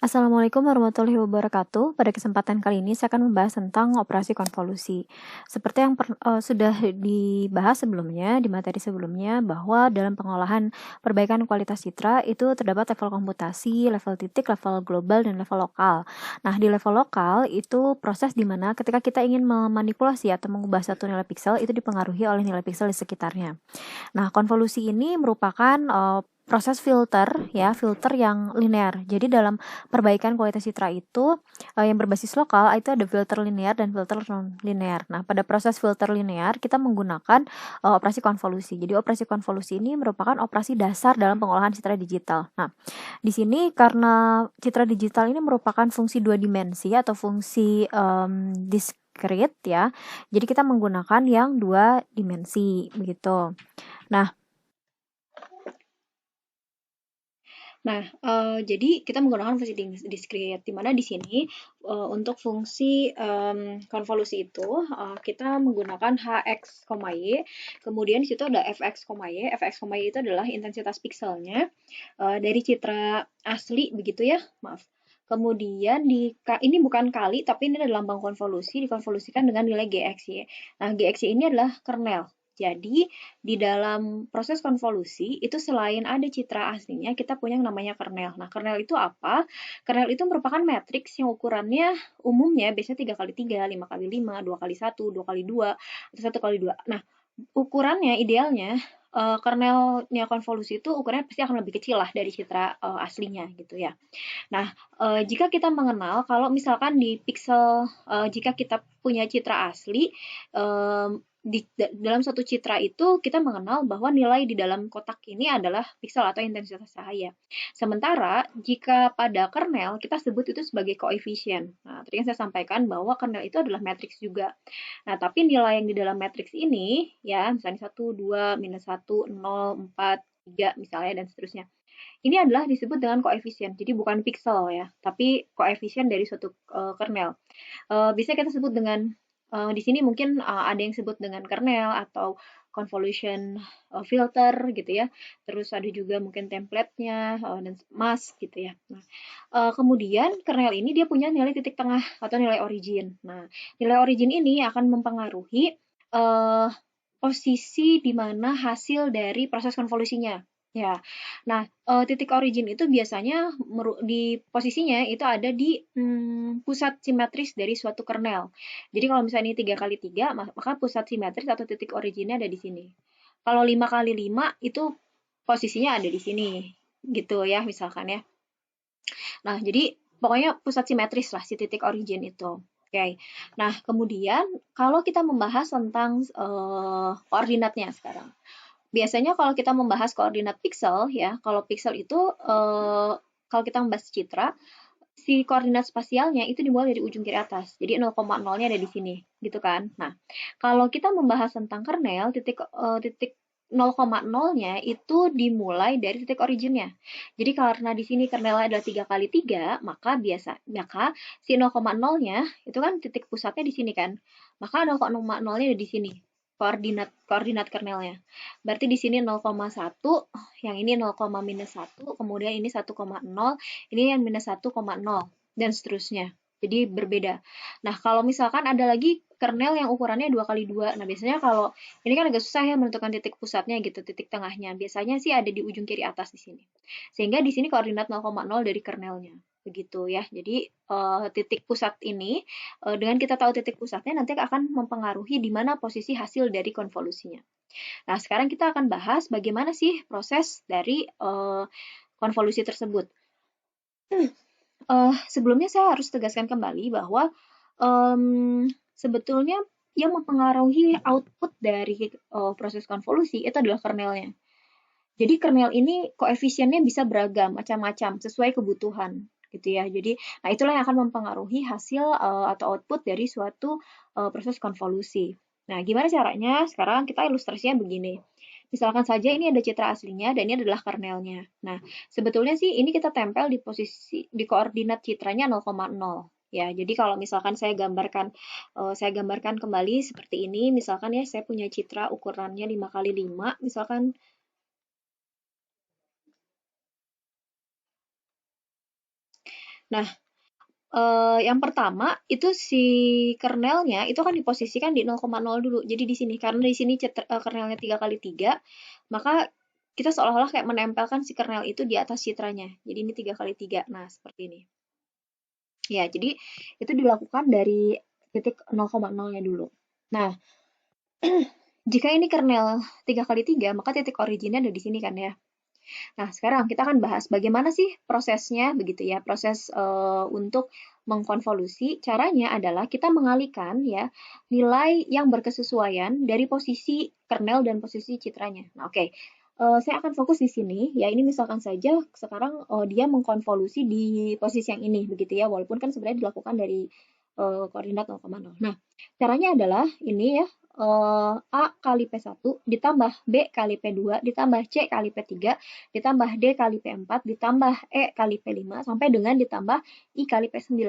Assalamualaikum warahmatullahi wabarakatuh. Pada kesempatan kali ini saya akan membahas tentang operasi konvolusi. Seperti yang sudah dibahas sebelumnya di materi sebelumnya bahwa dalam pengolahan perbaikan kualitas citra itu terdapat level komputasi, level titik, level global, dan level lokal. Nah, di level lokal itu proses di mana ketika kita ingin memanipulasi atau mengubah satu nilai piksel itu dipengaruhi oleh nilai piksel di sekitarnya. Nah, konvolusi ini merupakan proses filter ya, filter yang linear. Jadi dalam perbaikan kualitas citra itu yang berbasis lokal itu ada filter linear dan filter non linear. Nah, pada proses filter linear kita menggunakan operasi konvolusi. Jadi operasi konvolusi ini merupakan operasi dasar dalam pengolahan citra digital. Nah, di sini karena citra digital ini merupakan fungsi dua dimensi atau fungsi discrete ya. Jadi kita menggunakan yang dua dimensi begitu. Nah, jadi kita menggunakan fungsi discrete, di mana di sini untuk fungsi konvolusi itu kita menggunakan hx, y, kemudian di situ ada fx, y. Fx, y itu adalah intensitas pikselnya dari citra asli begitu ya, maaf. Kemudian ini bukan kali, tapi ini adalah lambang konvolusi, dikonvolusikan dengan nilai gxy. Nah, gxy ini adalah kernel. Jadi, di dalam proses konvolusi, itu selain ada citra aslinya, kita punya yang namanya kernel. Nah, kernel itu apa? Kernel itu merupakan matriks yang ukurannya umumnya biasanya 3x3, 5x5, 2x1, 2x2, atau 1x2. Nah, ukurannya idealnya kernelnya konvolusi itu ukurannya pasti akan lebih kecil lah dari citra aslinya gitu ya. Nah, jika kita mengenal kalau misalkan di pixel jika kita punya citra asli, dalam satu citra itu kita mengenal bahwa nilai di dalam kotak ini adalah pixel atau intensitas cahaya. Sementara jika pada kernel kita sebut itu sebagai koefisien. Nah, tadi yang saya sampaikan bahwa kernel itu adalah matriks juga. Nah, tapi nilai yang di dalam matriks ini ya, misalnya 1, 2, minus 1, 0, 4, 3 misalnya dan seterusnya. Ini adalah disebut dengan koefisien. Jadi bukan pixel ya, tapi koefisien dari suatu kernel. Bisa kita sebut dengan di sini mungkin ada yang sebut dengan kernel atau convolution filter gitu ya. Terus ada juga mungkin template-nya dan mask gitu ya. Nah, kemudian kernel ini dia punya nilai titik tengah atau nilai origin. Nah, nilai origin ini akan mempengaruhi uh, posisi di mana hasil dari proses konvolusinya. Ya, nah titik origin itu biasanya di posisinya itu ada di pusat simetris dari suatu kernel. Jadi kalau misalnya ini 3x3, maka pusat simetris atau titik originnya ada di sini. Kalau 5x5 itu posisinya ada di sini, gitu ya misalkan ya. Nah, jadi pokoknya pusat simetris lah si titik origin itu. Oke. Nah, kemudian kalau kita membahas tentang koordinatnya sekarang. Biasanya kalau kita membahas koordinat piksel ya, kalau piksel itu kalau kita membahas citra, si koordinat spasialnya itu dimulai dari ujung kiri atas. Jadi 0,0-nya ada di sini, gitu kan. Nah, kalau kita membahas tentang kernel, titik 0,0-nya itu dimulai dari titik originnya. Jadi karena di sini kernelnya adalah 3x3, maka si 0,0-nya itu kan titik pusatnya di sini kan. Maka 0,0-nya ada di sini koordinat kernelnya. Berarti di sini 0,1, yang ini 0,-1, kemudian ini 1,0, ini yang minus 1,0, dan seterusnya. Jadi berbeda. Nah, kalau misalkan ada lagi kernel yang ukurannya 2x2. Nah, biasanya kalau ini kan agak susah ya menentukan titik pusatnya gitu, titik tengahnya. Biasanya sih ada di ujung kiri atas di sini. Sehingga di sini koordinat 0,0 dari kernelnya. Begitu ya. Jadi titik pusat ini dengan kita tahu titik pusatnya nanti akan mempengaruhi di mana posisi hasil dari konvolusinya. Nah, sekarang kita akan bahas bagaimana sih proses dari konvolusi tersebut. Sebelumnya saya harus tegaskan kembali bahwa sebetulnya yang mempengaruhi output dari proses konvolusi itu adalah kernelnya. Jadi kernel ini koefisiennya bisa beragam, macam-macam sesuai kebutuhan gitu ya. Jadi, nah itulah yang akan mempengaruhi hasil atau output dari suatu proses konvolusi. Nah, gimana caranya? Sekarang kita ilustrasinya begini. Misalkan saja ini ada citra aslinya dan ini adalah kernelnya. Nah, sebetulnya sih ini kita tempel di posisi di koordinat citranya 0,0. Ya, jadi kalau misalkan saya gambarkan kembali seperti ini, misalkan ya saya punya citra ukurannya 5x5, misalkan Nah, yang pertama itu si kernelnya itu kan diposisikan di 0,0 dulu. Jadi di sini karena di sini kernelnya 3 kali 3, maka kita seolah-olah kayak menempelkan si kernel itu di atas citranya. Jadi ini 3 kali 3. Nah, seperti ini. Ya, jadi itu dilakukan dari titik 0,0-nya dulu. Nah, jika ini kernel 3 kali 3, maka titik originnya ada di sini kan ya. Nah, sekarang kita akan bahas bagaimana sih prosesnya begitu ya, proses untuk mengkonvolusi. Caranya adalah kita mengalihkan ya nilai yang berkesesuaian dari posisi kernel dan posisi citranya. Nah, oke. Saya akan fokus di sini ya. Ini misalkan saja sekarang dia mengkonvolusi di posisi yang ini begitu ya, walaupun kan sebenarnya dilakukan dari koordinat 0,0. Nah, caranya adalah ini ya, A kali P1 ditambah B kali P2 ditambah C kali P3 ditambah D kali P4 ditambah E kali P5 sampai dengan ditambah I kali P9.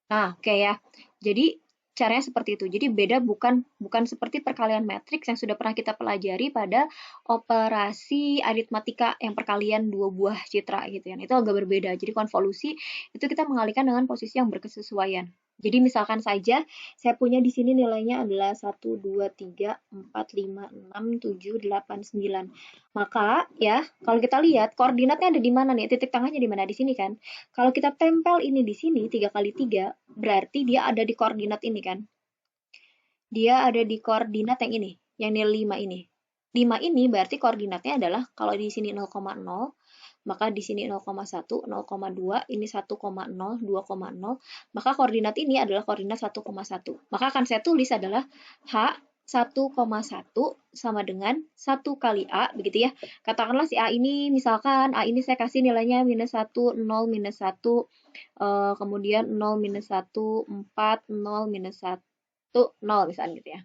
Nah, oke ya. Jadi caranya seperti itu. Jadi beda bukan seperti perkalian matriks yang sudah pernah kita pelajari pada operasi aritmatika yang perkalian dua buah citra gitu ya. Itu agak berbeda. Jadi konvolusi itu kita mengalihkan dengan posisi yang berkesesuaian. Jadi misalkan saja saya punya di sini nilainya adalah 1, 2, 3, 4, 5, 6, 7, 8, 9. Maka ya, kalau kita lihat koordinatnya ada di mana nih? Titik tengahnya di mana? Di sini kan. Kalau kita tempel ini di sini 3 kali 3, berarti dia ada di koordinat ini kan. Dia ada di koordinat yang ini, yang nilai 5 ini. 5 ini berarti koordinatnya adalah kalau di sini 0,0, maka di sini 0,1, 0,2, ini 1,0, 2,0, maka koordinat ini adalah koordinat 1,1. Maka akan saya tulis adalah H 1,1 sama dengan 1 kali A, begitu ya. Katakanlah si A ini, misalkan A ini saya kasih nilainya minus 1, 0, minus 1, kemudian 0, minus 1, 4, 0, minus 1, 0, misalnya gitu ya.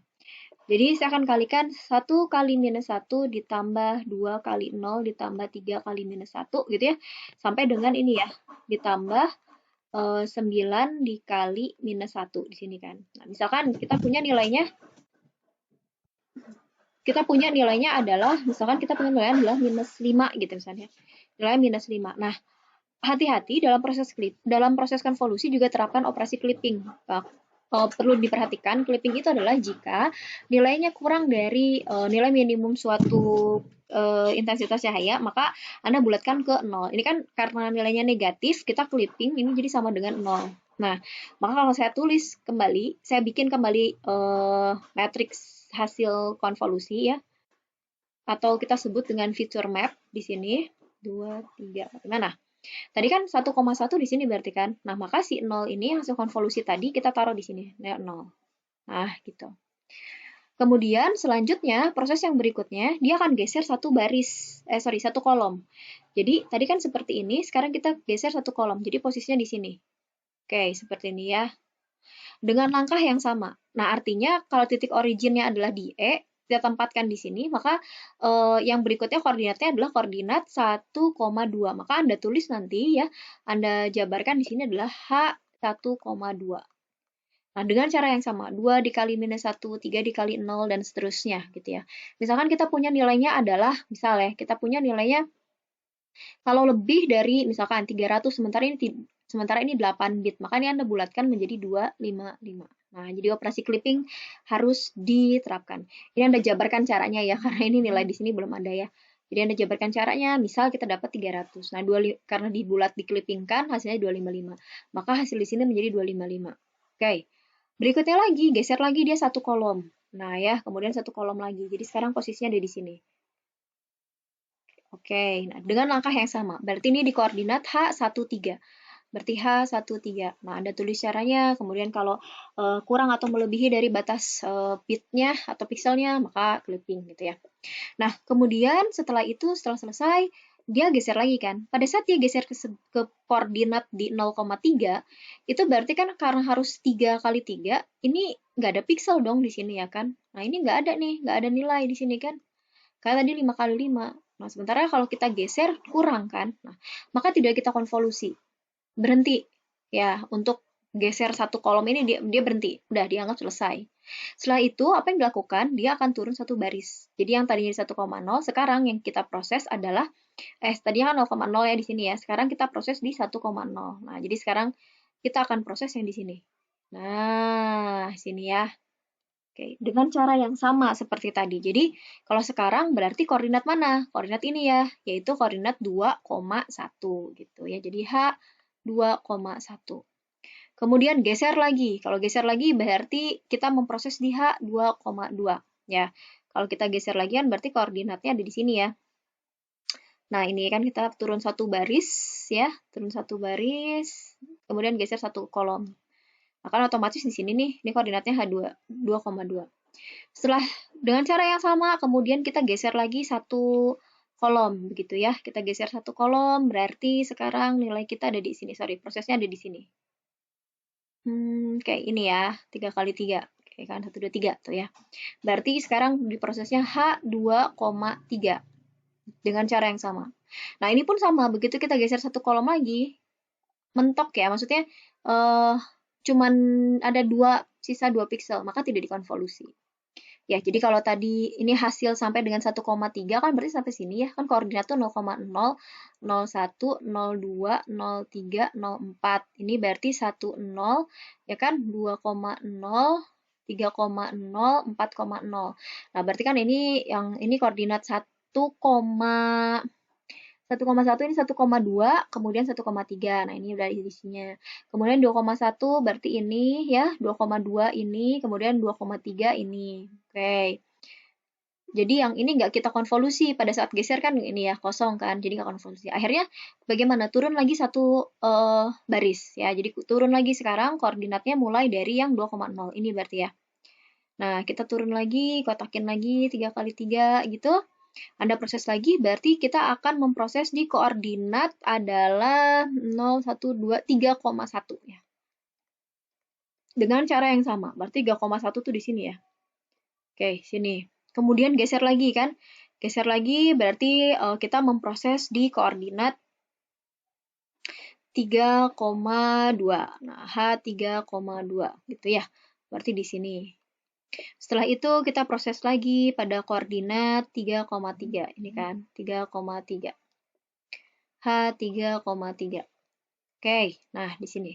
Jadi saya akan kalikan 1 kali minus 1 ditambah 2 kali 0 ditambah 3 kali minus 1 gitu ya. Sampai dengan ini ya, ditambah 9 dikali minus 1 di sini kan. Nah, misalkan kita punya nilainya adalah, misalkan kita punya nilainya adalah minus 5 gitu misalnya. Nilainya minus 5. Nah, hati-hati dalam proses konvolusi juga terapkan operasi clipping. Perlu diperhatikan, clipping itu adalah jika nilainya kurang dari nilai minimum suatu intensitas cahaya, maka Anda bulatkan ke 0. Ini kan karena nilainya negatif, kita clipping ini jadi sama dengan 0. Nah, maka kalau saya tulis kembali, saya bikin kembali matriks hasil konvolusi ya, atau kita sebut dengan feature map di sini. 2, 3, gimana? Tadi kan 1,1 di sini berarti kan. Nah, maka si 0 ini hasil konvolusi tadi kita taruh di sini, 0. Nah, gitu. Kemudian selanjutnya proses yang berikutnya dia akan geser satu kolom. Jadi tadi kan seperti ini, sekarang kita geser satu kolom. Jadi posisinya di sini. Oke, seperti ini ya. Dengan langkah yang sama. Nah, artinya kalau titik originnya adalah di E, kita tempatkan di sini, maka yang berikutnya koordinatnya adalah koordinat 1,2. Maka Anda tulis nanti ya, Anda jabarkan di sini adalah H 1,2. Nah, dengan cara yang sama, 2 dikali minus 1, 3 dikali 0, dan seterusnya gitu ya. Misalkan kita punya nilainya adalah, misalnya kita punya nilainya kalau lebih dari misalkan 300, sementara ini 8 bit, maka ini Anda bulatkan menjadi 255. Nah, jadi operasi clipping harus diterapkan. Ini Anda jabarkan caranya ya, karena ini nilai di sini belum ada ya. Jadi Anda jabarkan caranya, misal kita dapat 300. Nah, karena dibulat diklippingkan, hasilnya 255. Maka hasil di sini menjadi 255. Oke. Berikutnya lagi, geser lagi dia satu kolom. Nah ya, kemudian satu kolom lagi. Jadi sekarang posisinya ada di sini. Oke, nah dengan langkah yang sama. Berarti ini di koordinat H13. Berarti H13. Nah, Anda tulis caranya, kemudian kalau kurang atau melebihi dari batas bitnya atau pixelnya, maka clipping gitu ya. Nah, kemudian setelah selesai, dia geser lagi kan. Pada saat dia geser ke koordinat di 0,3, itu berarti kan karena harus 3 kali 3, ini nggak ada pixel dong di sini ya kan. Nah, ini nggak ada nih, nggak ada nilai di sini kan. Karena tadi 5 kali 5. Nah, sementara kalau kita geser, kurang kan. Nah, maka tidak kita konvolusi. Berhenti. Ya, untuk geser satu kolom ini dia berhenti. Udah dianggap selesai. Setelah itu, apa yang dilakukan? Dia akan turun satu baris. Jadi yang tadinya 1,0, sekarang yang kita proses adalah Tadinya kan 0,0 ya di sini ya. Sekarang kita proses di 1,0. Nah, jadi sekarang kita akan proses yang di sini. Nah, sini ya. Oke, dengan cara yang sama seperti tadi. Jadi, kalau sekarang berarti koordinat mana? Koordinat ini ya, yaitu koordinat 2,1 gitu ya. Jadi H 2,1. Kemudian geser lagi. Kalau geser lagi berarti kita memproses di H 2,2 ya. Kalau kita geser lagi kan berarti koordinatnya ada di sini ya. Nah, ini kan kita turun satu baris ya, turun satu baris, kemudian geser satu kolom. Nah, kan otomatis di sini nih, ini koordinatnya H2, 2,2. Setelah dengan cara yang sama, kemudian kita geser lagi satu kolom, begitu ya. Kita geser satu kolom, berarti sekarang nilai kita ada di sini. Sorry, prosesnya ada di sini. Kayak ini ya, 3 kali 3. Oke, kan 1, 2, 3 tuh ya. Berarti sekarang di prosesnya H2,3 dengan cara yang sama. Nah, ini pun sama, begitu kita geser satu kolom lagi, mentok ya, maksudnya cuman ada sisa 2 piksel, maka tidak dikonvolusi. Ya, jadi kalau tadi ini hasil sampai dengan 1,3 kan berarti sampai sini ya, kan koordinat tuh 0,0, 01, 02, 03, 04. Ini berarti 10 ya kan, 2,0, 3,0, 4,0. Nah, berarti kan ini koordinat 1,1 ini 1,2, kemudian 1,3. Nah, ini udah isinya. Kemudian 2,1 berarti ini ya, 2,2 ini, kemudian 2,3 ini. Oke. Jadi yang ini nggak kita konvolusi, pada saat geser kan ini ya, kosong kan, jadi nggak konvolusi. Akhirnya bagaimana? Turun lagi satu baris ya, jadi turun lagi sekarang koordinatnya mulai dari yang 2,0, ini berarti ya. Nah, kita turun lagi, kotakin lagi 3 kali 3 gitu. Anda proses lagi, berarti kita akan memproses di koordinat adalah 0, 1, 2, 3,1 ya. Dengan cara yang sama, berarti 3,1 tuh di sini ya. Oke, sini. Kemudian geser lagi kan. Geser lagi berarti kita memproses di koordinat 3,2. Nah, H 3,2 gitu ya. Berarti di sini. Setelah itu kita proses lagi pada koordinat 3,3. Ini kan, 3,3. H 3,3. Oke, nah di sini.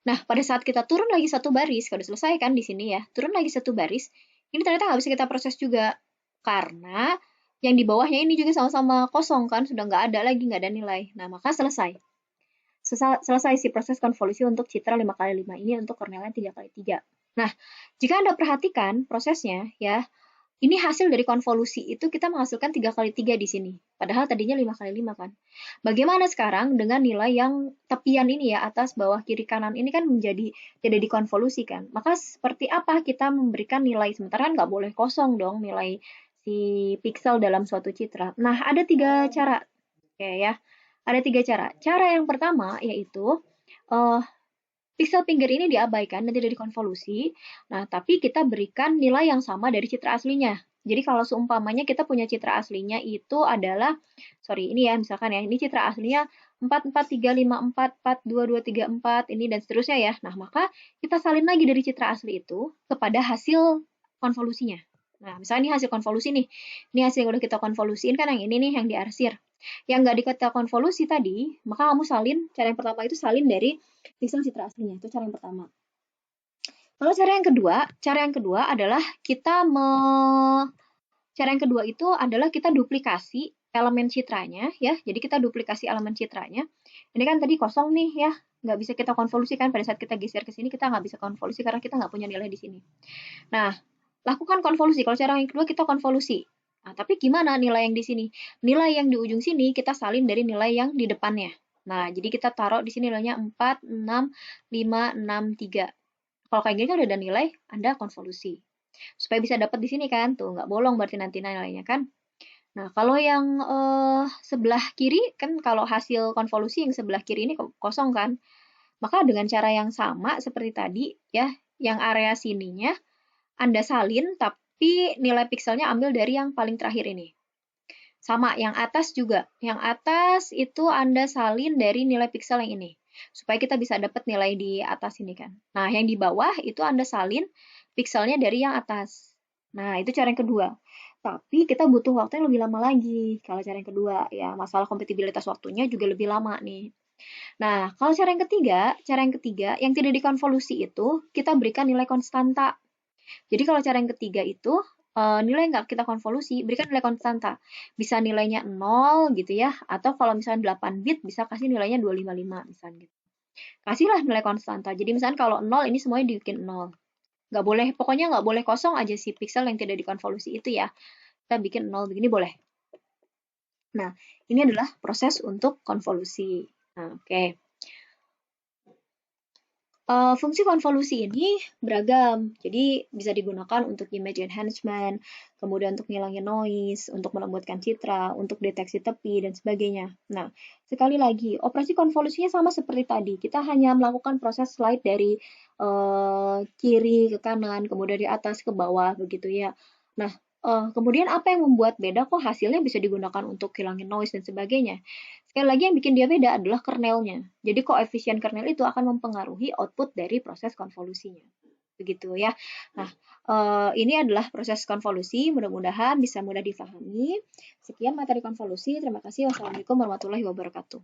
Nah, pada saat kita turun lagi satu baris, kalau udah selesai kan di sini ya, turun lagi satu baris, ini ternyata nggak bisa kita proses juga. Karena yang di bawahnya ini juga sama-sama kosong kan, sudah nggak ada lagi, nggak ada nilai. Nah, maka selesai. Selesai si proses konvolusi untuk citra 5 kali 5 ini untuk Cornelian 3 kali 3. Nah, jika Anda perhatikan prosesnya ya, ini hasil dari konvolusi itu kita menghasilkan 3 kali 3 di sini. Padahal tadinya 5 kali 5 kan. Bagaimana sekarang dengan nilai yang tepian ini ya, atas, bawah, kiri, kanan ini kan menjadi tidak dikonvolusi kan. Maka seperti apa kita memberikan nilai, sementara kan nggak boleh kosong dong nilai si piksel dalam suatu citra. Nah, ada 3 cara. Oke ya, ada 3 cara. Cara yang pertama yaitu pixel finger ini diabaikan dan tidak dikonvolusi. Nah, tapi kita berikan nilai yang sama dari citra aslinya. Jadi kalau seumpamanya kita punya citra aslinya itu adalah, ini ya, misalkan ya, ini citra aslinya 4, 4, 3, 5, 4, 4, 2, 2, 3, 4, ini dan seterusnya ya. Nah, maka kita salin lagi dari citra asli itu kepada hasil konvolusinya. Nah, misalnya ini hasil konvolusi nih. Ini hasil yang udah kita konvolusiin kan yang ini nih, yang diarsir. Yang nggak dikata konvolusi tadi, maka kamu salin, cara yang pertama itu salin dari pixel citra aslinya. Itu cara yang pertama. Lalu cara yang kedua adalah cara yang kedua itu adalah kita duplikasi elemen citranya ya. Jadi kita duplikasi elemen citranya. Ini kan tadi kosong nih ya, nggak bisa kita konvolusi kan, pada saat kita geser ke sini kita nggak bisa konvolusi karena kita nggak punya nilai di sini. Nah, lakukan konvolusi. Kalau cara yang kedua kita konvolusi. Nah, tapi gimana nilai yang di sini? Nilai yang di ujung sini kita salin dari nilai yang di depannya. Nah, jadi kita taruh di sini nilainya 4, 6, 5, 6, 3. Kalau kayak gini kan udah ada nilai, Anda konvolusi. Supaya bisa dapat di sini kan, tuh nggak bolong berarti nanti nilainya kan. Nah, kalau yang sebelah kiri, kan kalau hasil konvolusi yang sebelah kiri ini kosong kan. Maka dengan cara yang sama seperti tadi, ya, yang area sininya Anda salin, tapi nilai pikselnya ambil dari yang paling terakhir ini. Sama, yang atas juga. Yang atas itu Anda salin dari nilai piksel yang ini. Supaya kita bisa dapat nilai di atas ini kan. Nah, yang di bawah itu Anda salin pikselnya dari yang atas. Nah, itu cara yang kedua. Tapi kita butuh waktu yang lebih lama lagi kalau cara yang kedua ya, masalah kompatibilitas waktunya juga lebih lama nih. Nah, kalau cara yang ketiga yang tidak dikonvolusi itu kita berikan nilai konstanta. Jadi kalau cara yang ketiga itu nilai nggak kita konvolusi, berikan nilai konstanta. Bisa nilainya 0 gitu ya, atau kalau misalnya 8 bit bisa kasih nilainya 255 misalnya gitu. Kasihlah nilai konstanta. Jadi misalnya kalau 0 ini semuanya dibikin 0. Nggak boleh, pokoknya nggak boleh kosong aja si pixel yang tidak dikonvolusi itu ya. Kita bikin 0 begini boleh. Nah, ini adalah proses untuk konvolusi. Nah, oke. Fungsi konvolusi ini beragam, jadi bisa digunakan untuk image enhancement, kemudian untuk ngilangin noise, untuk melembutkan citra, untuk deteksi tepi, dan sebagainya. Nah, sekali lagi, operasi konvolusinya sama seperti tadi. Kita hanya melakukan proses slide dari kiri ke kanan, kemudian dari atas ke bawah, begitu ya. Nah, kemudian apa yang membuat beda kok hasilnya bisa digunakan untuk hilangin noise dan sebagainya? Sekali lagi yang bikin dia beda adalah kernelnya. Jadi koefisien kernel itu akan mempengaruhi output dari proses konvolusinya. Begitu ya. Nah, ini adalah proses konvolusi. Mudah-mudahan bisa mudah difahami. Sekian materi konvolusi. Terima kasih. Wassalamualaikum warahmatullahi wabarakatuh.